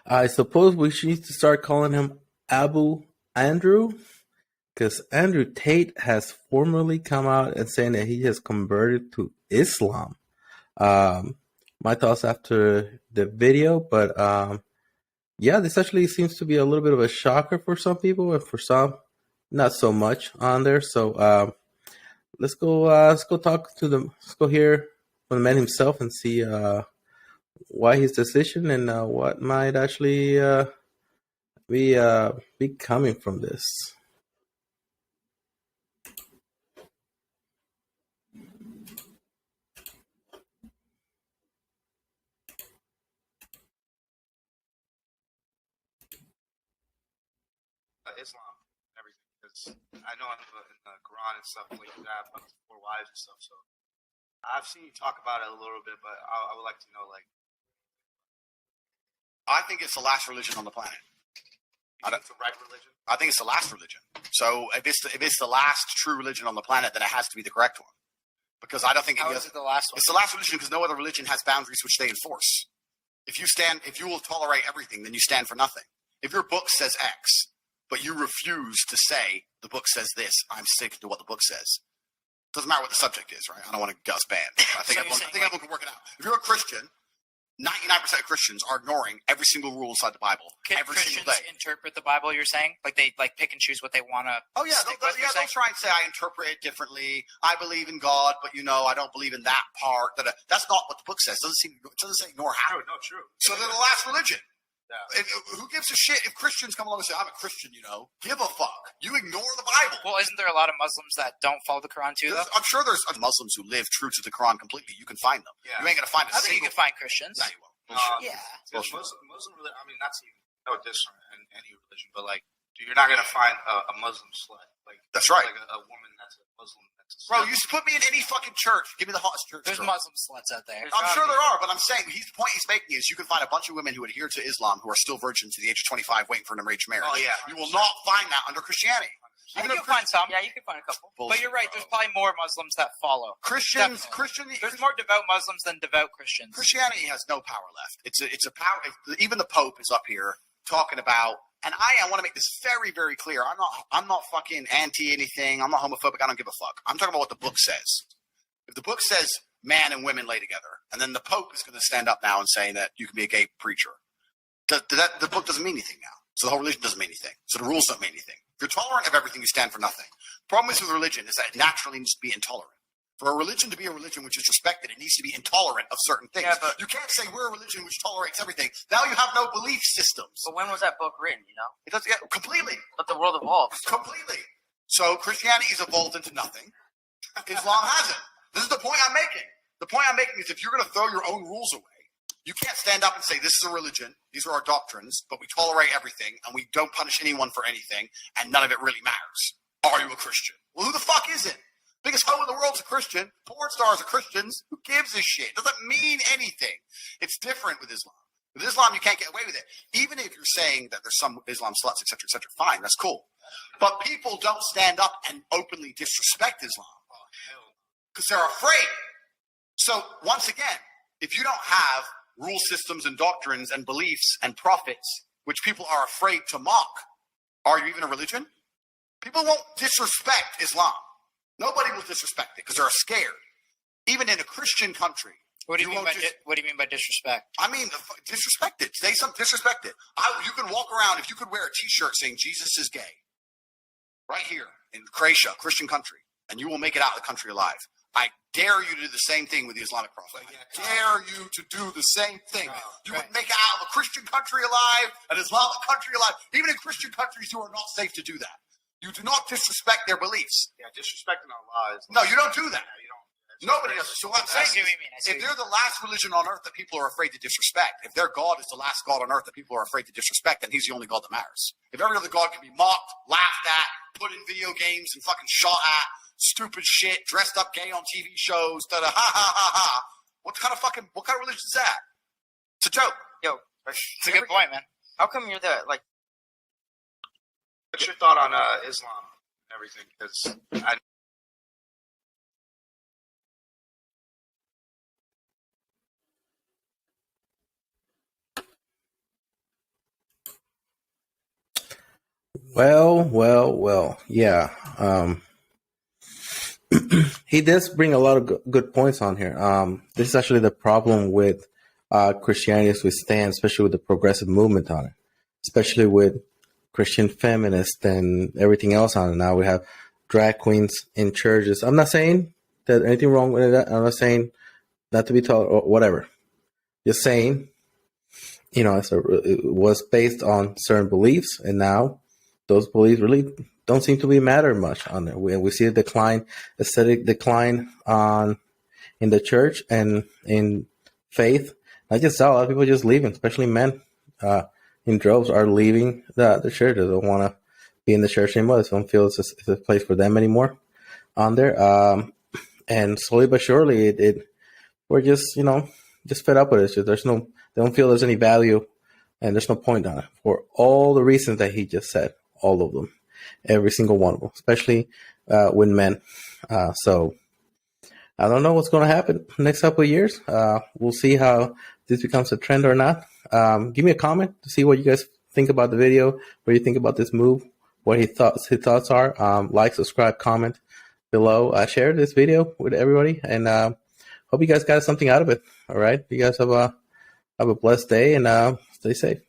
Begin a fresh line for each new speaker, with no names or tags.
I suppose we should need to start calling him Abu Andrew, because Andrew Tate has formally come out and saying that he has converted to Islam. Um, my thoughts after the video, but yeah, this actually seems to be a little bit of a shocker for some people, and for some, not so much on there. So let's go talk to them. Let's go hear from the man himself and see why his decision and what might actually be coming from this.
Islam and everything, because I know in the Quran and stuff like that about the four wives and stuff. So I've seen you talk about it a little bit, but I would like to know, like,
I think it's the last religion on the planet.
you think it's the right religion?
I think it's the last religion. So if it's the last true religion on the planet, then it has to be the correct one. Because I don't think
How is it the last one?
it's the last religion because no other religion has boundaries which they enforce. If you will tolerate everything, then you stand for nothing. If your book says X, but you refuse to say the book says this, I'm sticking to what the book says. Doesn't matter what the subject is, right? I don't want to get us banned. I think everyone can work it out. If you're a Christian, 99% of Christians are ignoring every single rule inside the Bible every single day.
Christians interpret the Bible, you're saying? Like they pick and choose what they want to
Oh yeah, they'll try and say I interpret it differently. I believe in God, but I don't believe in that part. That's not what the book says. It doesn't say ignore how.
No, true.
So they're the last religion.
Yeah.
Who gives a shit if Christians come along and say I'm a Christian? Give a fuck. You ignore the Bible.
Well, isn't there a lot of Muslims that don't follow the Quran too? Though
I'm sure there's Muslims who live true to the Quran completely. You can find them.
Yeah.
You ain't gonna find a
I think you
single.
can find Christians.
No, you won't.
Yeah.
Muslim religion. I mean, not to know this in any religion, but like, you're not gonna find a Muslim slut. Like
That's right.
Like a woman that's a Muslim.
Bro, you put me in any fucking church. Give me the hottest church.
There's Muslim sluts out there.
I'm sure there are, but I'm saying the point he's making is you can find a bunch of women who adhere to Islam who are still virgins to the age of 25 waiting for an arranged marriage.
Oh, yeah.
You will not find that under Christianity.
You can find some. Yeah, you can find a couple.
Bullshit.
But you're right. There's probably more Muslims that follow. There's more devout Muslims than devout Christians.
Christianity has no power left. It's a power. Even the Pope is up here talking about. And I want to make this very, very clear. I'm not fucking anti anything. I'm not homophobic. I don't give a fuck. I'm talking about what the book says. If the book says man and women lay together, and then the Pope is going to stand up now and say that you can be a gay preacher, the book doesn't mean anything now. So the whole religion doesn't mean anything. So the rules don't mean anything. If you're tolerant of everything, you stand for nothing. The problem is with religion is that it naturally needs to be intolerant. For a religion to be a religion which is respected, it needs to be intolerant of certain things.
Yeah, but
you can't say we're a religion which tolerates everything. Now you have no belief systems.
But when was that book written,
It doesn't completely.
But the world evolves.
Completely. So Christianity has evolved into nothing. Islam hasn't. This is the point I'm making. The point I'm making is if you're going to throw your own rules away, you can't stand up and say this is a religion, these are our doctrines, but we tolerate everything and we don't punish anyone for anything and none of it really matters. Are you a Christian? Well, who the fuck isn't? Biggest hoe in the world's a Christian. Porn stars are Christians. Who gives a shit? Doesn't mean anything. It's different with Islam. With Islam, you can't get away with it. Even if you're saying that there's some Islam sluts, etc., fine, that's cool. But people don't stand up and openly disrespect Islam because they're afraid. So once again, if you don't have rule systems and doctrines and beliefs and prophets which people are afraid to mock, are you even a religion? People won't disrespect Islam. Nobody will disrespect it because they're scared. Even in a Christian country.
What do you mean by disrespect?
I mean, disrespect it. Say something, disrespect it. You can walk around, if you could wear a t-shirt saying Jesus is gay, right here in Croatia, Christian country, and you will make it out of the country alive. I dare you to do the same thing with the Islamic prophet. I dare you to do the same thing. You would make it out of a Christian country alive, an Islamic country alive. Even in Christian countries, you are not safe to do that. You do not disrespect their beliefs.
Yeah, disrespecting our lives.
No, you don't do that.
Yeah, you don't.
Nobody does. So what I'm saying
I see what you mean.
if they're the last religion on earth that people are afraid to disrespect, if their God is the last God on earth that people are afraid to disrespect, then he's the only God that matters. If every other God can be mocked, laughed at, put in video games and fucking shot at, stupid shit, dressed up gay on TV shows, ha ha ha ha, what kind of religion is that? It's a joke.
Yo,
It's a good point, man.
how come you're the,
What's your thought on Islam and everything? Because I
Well. Yeah. He does bring a lot of good points on here. This is actually the problem with Christianity as we stand, especially with the progressive movement on it, especially with Christian feminists and everything else on it. Now we have drag queens in churches. I'm not saying that anything wrong with that. I'm not saying not to be taught or whatever. Just saying, it was based on certain beliefs, and now those beliefs really don't seem to be matter much on it. We see a aesthetic decline in the church and in faith. Not just that, a lot of people just leaving, especially men, in droves are leaving the church. They don't want to be in the church anymore. They don't feel it's a place for them anymore on there. And slowly but surely, we're just just fed up with it. So they don't feel there's any value, and there's no point on it for all the reasons that he just said. All of them, every single one of them, especially with men. So I don't know what's going to happen next couple of years. We'll see how this becomes a trend or not. Give me a comment to see what you guys think about the video, what you think about this move, what his thoughts are. Like, subscribe, comment below. Share this video with everybody, and hope you guys got something out of it. All right, you guys have a blessed day, and stay safe.